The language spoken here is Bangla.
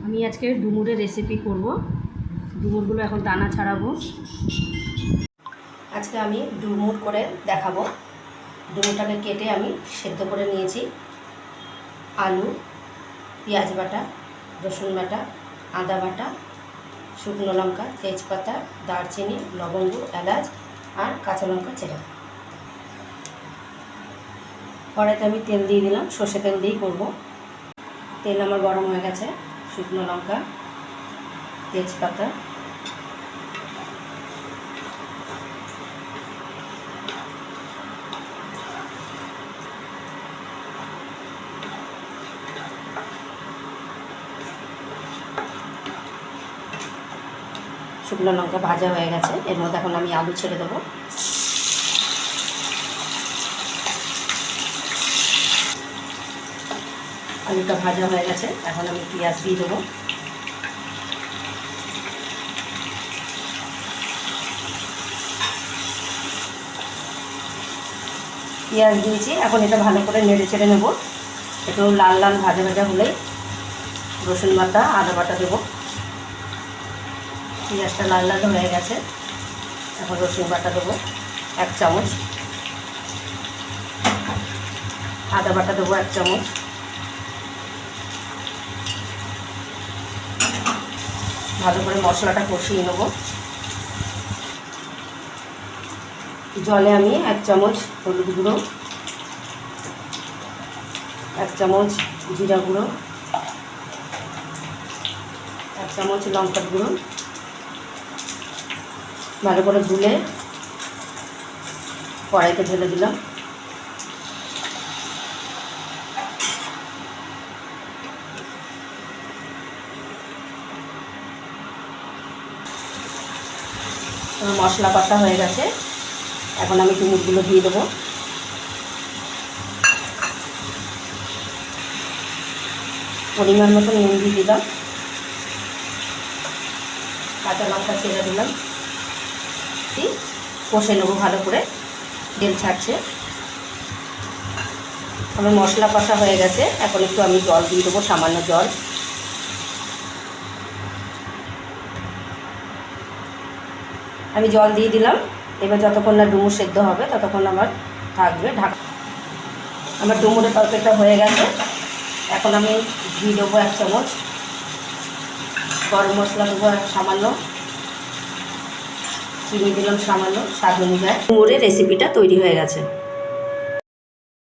আমি আজকে ডুমুরের রেসিপি করব। ডুমুরগুলো এখন দানা ছাড়াবো। আজকে আমি ডুমুর করে দেখাবো। ডুমুরটাকে কেটে আমি সেদ্ধ করে নিয়েছি। আলু, পেঁয়াজ বাটা, রসুন বাটা, আদা বাটা, শুকনো লঙ্কা, তেজপাতা, দারচিনি, লবঙ্গ, এলাচ আর কাঁচা লঙ্কা চেরা। কড়াইতে আমি তেল দিয়ে দিলাম, সর্ষে তেল দিয়েই করব। তেল আমার গরম হয়ে গেছে। শুকনো লঙ্কা, তেজপাতা, শুকনো লঙ্কা ভাজা হয়ে গেছে। এর মধ্যে এখন আমি আলু ছেড়ে দেবো। আলুটা ভাজা হয়ে গেছে, এখন আমি পেঁয়াজ দিয়ে দেবো। পেঁয়াজ দিয়েছি, এখন এটা ভালো করে নেড়ে চেড়ে নেব। একটু লাল লাল ভাজা ভাজা হলেই রসুন বাটা, আদা বাটা দেবো। পেঁয়াজটা লাল লাল হয়ে গেছে, এখন রসুন বাটা দেবো 1 চামচ, আদা বাটা দেবো 1 চামচ। ভালো করে মশলাটা কষিয়ে নেব। জলে আমি 1 চামচ হলুদ গুঁড়ো, 1 চামচ জিরা গুঁড়ো, 1 চামচ লঙ্কার গুঁড়ো ভালো করে গুলে কড়াইতে ঢেলে দিলাম। মশলা কষা হয়ে গেছে, এখন আমি ডুমুরগুলো দিয়ে দেবো। পরিমাণ মতো নুন দিয়ে দিলাম, কাঁচা লঙ্কা ছেড়ে দিলাম। কষে নেবো ভালো করে, তেল ছাড়ছে। আমার মশলা কষা হয়ে গেছে, এখন একটু আমি জল দিয়ে দেবো, সামান্য জল। আমি জল দিয়ে দিলাম। এবার যতক্ষণ না ডুমুর সেদ্ধ হবে ততক্ষণ আমার থাকবে ঢাকা। আমার ডুমুরের তরকারিটা হয়ে গেছে, এখন আমি ঘি দেবো 1 চামচ, গরম মশলা দেবো সামান্য, চিনি দিলাম সামান্য, স্বাদ অনুযায়ী। ডুমুরের রেসিপিটা তৈরি হয়ে গেছে।